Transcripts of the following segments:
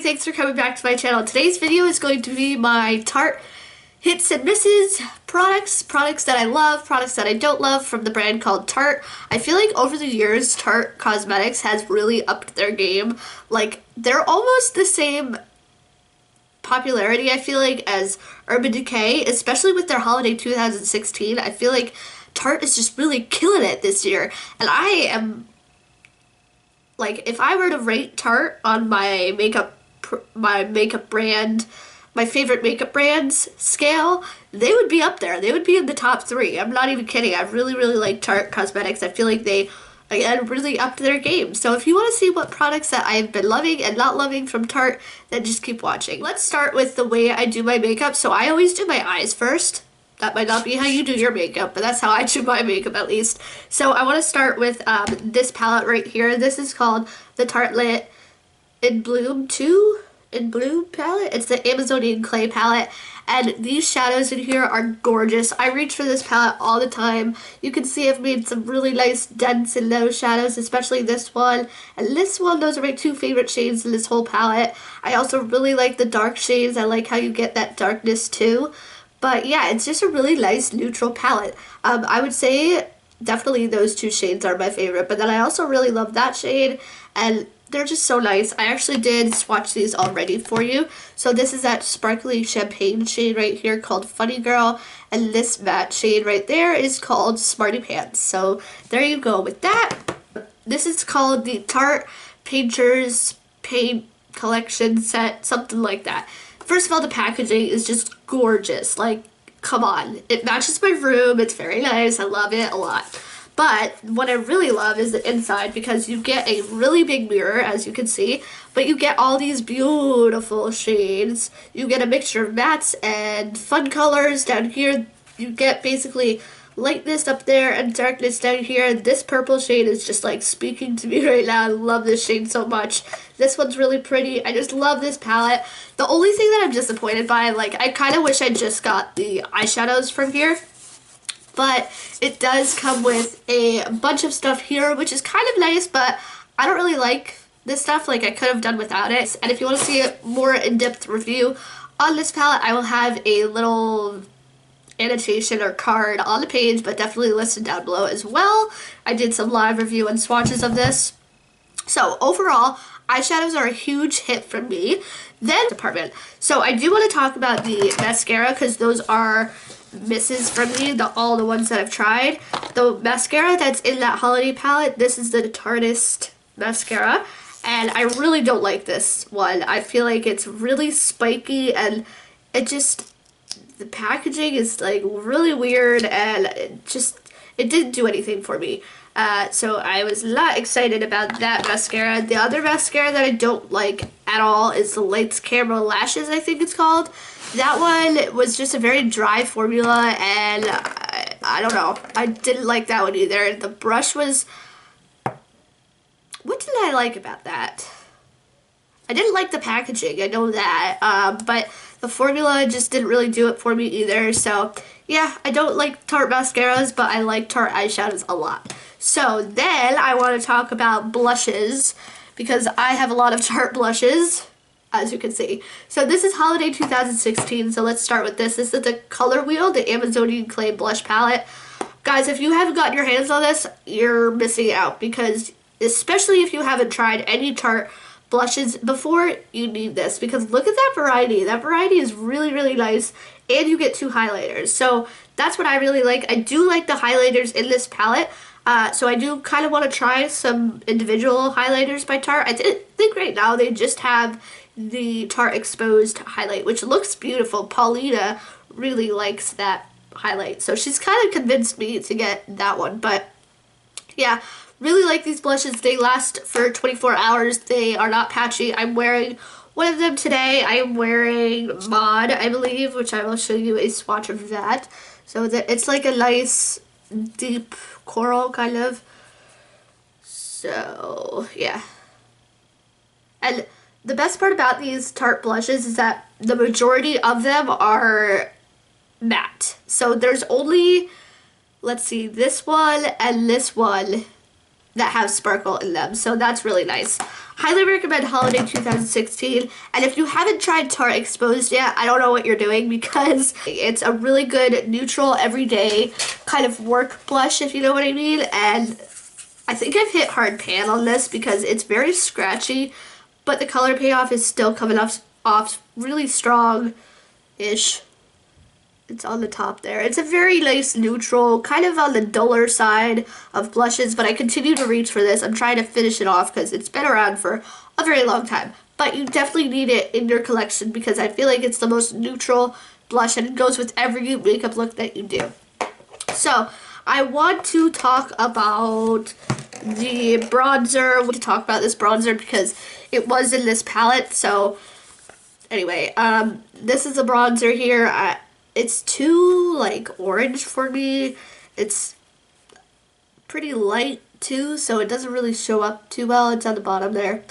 thanks for coming back to my channel. Today's video is going to be my Tarte hits and misses products that I love, products that I don't love from the brand called Tarte. I feel like over the years, Tarte Cosmetics has really upped their game. Like, they're almost the same popularity, I feel like, as Urban Decay, especially with their holiday 2016. I feel like Tarte is just really killing it this year. And I am, like, if I were to rate Tarte on my makeup brand, my favorite makeup brands scale, they would be up there. They would be in the top 3. I'm not even kidding. I really like Tarte Cosmetics. I feel like they, again, really upped their game. So if you want to see what products that I've been loving and not loving from Tarte, then just keep watching. Let's start with the way I do my makeup. So I always do my eyes first. That might not be how you do your makeup, but that's how I do my makeup, at least. So I want to start with this palette right here. This is called the Tartelette In Bloom palette. It's the Amazonian Clay palette, and these shadows in here are gorgeous. I reach for this palette all the time. You can see I've made some really nice dense and low shadows, especially this one and this one. Those are my 2 favorite shades in this whole palette. I also really like the dark shades. I like how you get that darkness too. But yeah, it's just a really nice neutral palette. I would say definitely those 2 shades are my favorite, but then I also really love that shade, and they're just so nice. I actually did swatch these already for you. So this is that sparkly champagne shade right here called Funny Girl, and this matte shade right there is called Smarty Pants. So there you go with that. This is called the Tarte Painters Paint Collection Set, something like that. First of all, the packaging is just gorgeous. Like, come on. It matches my room. It's very nice. I love it a lot. But what I really love is the inside, because you get a really big mirror, as you can see, but you get all these beautiful shades. You get a mixture of mattes and fun colors down here. You get basically lightness up there and darkness down here. This purple shade is just like speaking to me right now. I love this shade so much. This one's really pretty. I just love this palette. The only thing that I'm disappointed by, like, I kind of wish I just got the eyeshadows from here. But it does come with a bunch of stuff here, which is kind of nice, but I don't really like this stuff. Like, I could have done without it. And if you want to see a more in-depth review on this palette, I will have a little annotation or card on the page, but definitely listed down below as well. I did some live review and swatches of this. So overall, eyeshadows are a huge hit for me. Then department. So I do want to talk about the mascara, because those are misses from me, all the ones that I've tried. The mascara that's in that holiday palette, this is the Tarte mascara, and I really don't like this one. I feel like it's really spiky, and it just, the packaging is like really weird, and it didn't do anything for me. So I was not excited about that mascara. The other mascara that I don't like at all is the Lights Camera Lashes, I think it's called. That one was just a very dry formula, and I don't know. I didn't like that one either. The brush was... What did I like about that? I didn't like the packaging, I know that. But the formula just didn't really do it for me either. So, yeah, I don't like Tarte mascaras, but I like Tarte eyeshadows a lot. So then I want to talk about blushes, because I have a lot of Tarte blushes, as you can see. So this is holiday 2016, so let's start with this. This is the Color Wheel, the Amazonian Clay blush palette. Guys, if you haven't gotten your hands on this, you're missing out, because especially if you haven't tried any Tarte blushes before, you need this, because look at that variety. That variety is really nice, and you get 2 highlighters. So that's what I really like. I do like the highlighters in this palette. So I do kind of want to try some individual highlighters by Tarte. I think right now they just have the Tarte Exposed highlight, which looks beautiful. Paulina really likes that highlight, so she's kind of convinced me to get that one. But yeah, really like these blushes. They last for 24 hours. They are not patchy. I'm wearing one of them today. I am wearing Mod, I believe, which I will show you a swatch of that. So that it's like a nice deep coral kind of. So yeah, and the best part about these Tarte blushes is that the majority of them are matte. So there's only, let's see, this one and this one that have sparkle in them, so that's really nice. Highly recommend Holiday 2016, and if you haven't tried Tarte Exposed yet, I don't know what you're doing, because it's a really good neutral everyday kind of work blush, if you know what I mean. And I think I've hit hard pan on this because it's very scratchy, but the color payoff is still coming off really strong-ish. It's on the top there. It's a very nice neutral, kind of on the duller side of blushes, but I continue to reach for this. I'm trying to finish it off because it's been around for a very long time. But you definitely need it in your collection because I feel like it's the most neutral blush and it goes with every makeup look that you do. So, I want to talk about the bronzer. I want to talk about this bronzer because it was in this palette. So, anyway, this is a bronzer here. It's too, like, orange for me. It's pretty light, too, so it doesn't really show up too well. It's on the bottom there.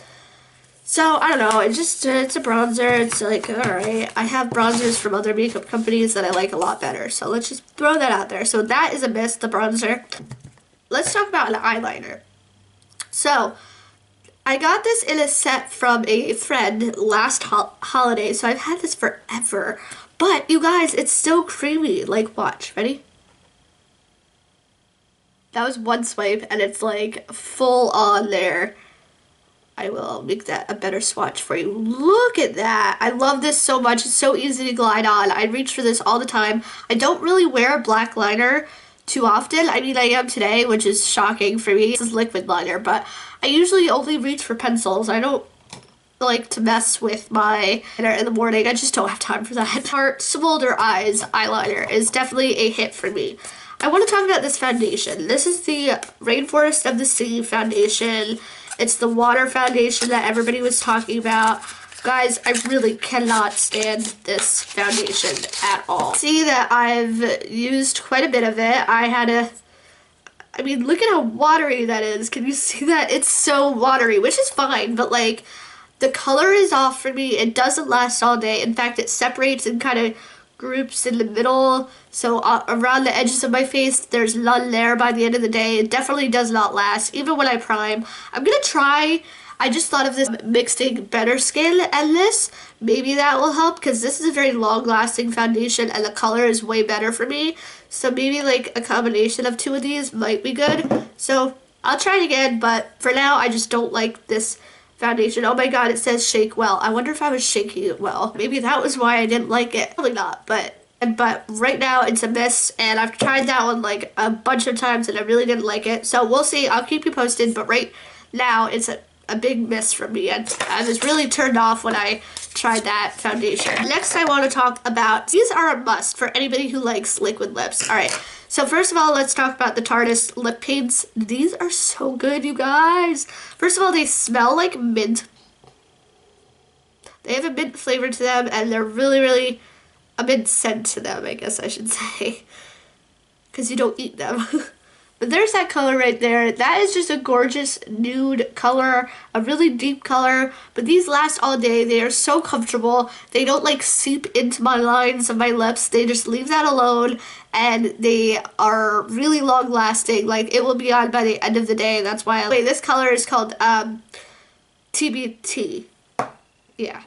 So, I don't know. It's a bronzer. It's like, alright. I have bronzers from other makeup companies that I like a lot better. So, let's just throw that out there. So, that is a miss, the bronzer. Let's talk about an eyeliner. So, I got this in a set from a friend last holiday. So, I've had this forever. But, you guys, it's so creamy. Like, watch. Ready? That was one swipe, and it's, like, full on there. I will make that a better swatch for you. Look at that. I love this so much. It's so easy to glide on. I reach for this all the time. I don't really wear black liner too often. I mean, I am today, which is shocking for me. This is liquid liner, but I usually only reach for pencils. I don't like to mess with my liner in the morning. I just don't have time for that. Tarte Smolder Eyes eyeliner is definitely a hit for me. I want to talk about this foundation. This is the Rainforest of the Sea foundation. It's the water foundation that everybody was talking about. Guys, I really cannot stand this foundation at all. See that I've used quite a bit of it. I mean, look at how watery that is. Can you see that? It's so watery, which is fine, but like, the color is off for me. It doesn't last all day. In fact, it separates and kind of groups in the middle. So around the edges of my face, there's none there by the end of the day. It definitely does not last, even when I prime. I'm going to try, I just thought of this, mixing Better Skin and this. Maybe that will help because this is a very long-lasting foundation and the color is way better for me. So maybe like a combination of two of these might be good. So I'll try it again, but for now, I just don't like this foundation. Oh my god, it says shake well. I wonder if I was shaking it well. Maybe that was why I didn't like it. Probably not, but right now it's a miss, and I've tried that one like a bunch of times and I really didn't like it. So we'll see. I'll keep you posted, but right now it's a big miss for me. And I was really turned off when I tried that foundation. Next, I want to talk about, these are a must for anybody who likes liquid lips. Alright, so first of all, let's talk about the Tarte lip paints. These are so good, you guys. First of all, they smell like mint. They have a mint flavor to them, and they're really, really a mint scent to them, I guess I should say. Because you don't eat them. But there's that color right there. That is just a gorgeous nude color, a really deep color. But these last all day. They are so comfortable. They don't like seep into my lines of my lips. They just leave that alone. And they are really long lasting. Like, it will be on by the end of the day. That's why this color is called TBT. Yeah.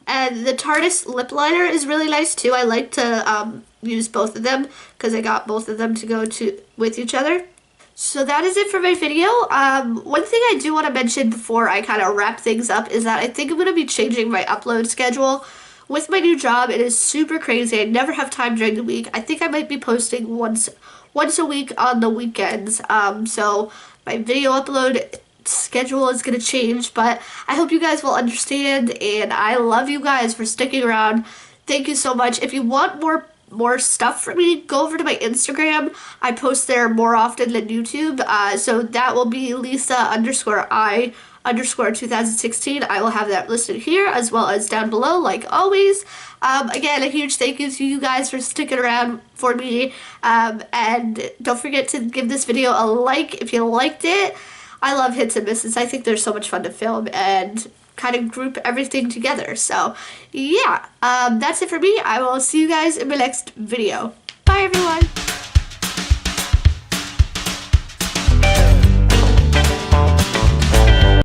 And the Tarte lip liner is really nice too. I like to use both of them because I got both of them to go with each other. So that is it for my video. One thing I do want to mention before I kind of wrap things up is that I think I'm going to be changing my upload schedule. With my new job, it is super crazy. I never have time during the week. I think I might be posting once a week on the weekends. So my video upload schedule is going to change, but I hope you guys will understand, and I love you guys for sticking around. Thank you so much. If you want more stuff from me, go over to my Instagram. I post there more often than YouTube, so that will be Lisa_I_2016. I will have that listed here as well as down below, like always. Again, a huge thank you to you guys for sticking around for me, and don't forget to give this video a like if you liked it. I love hits and misses. I think they're so much fun to film and kind of group everything together. So, yeah, that's it for me. I will see you guys in my next video. Bye, everyone.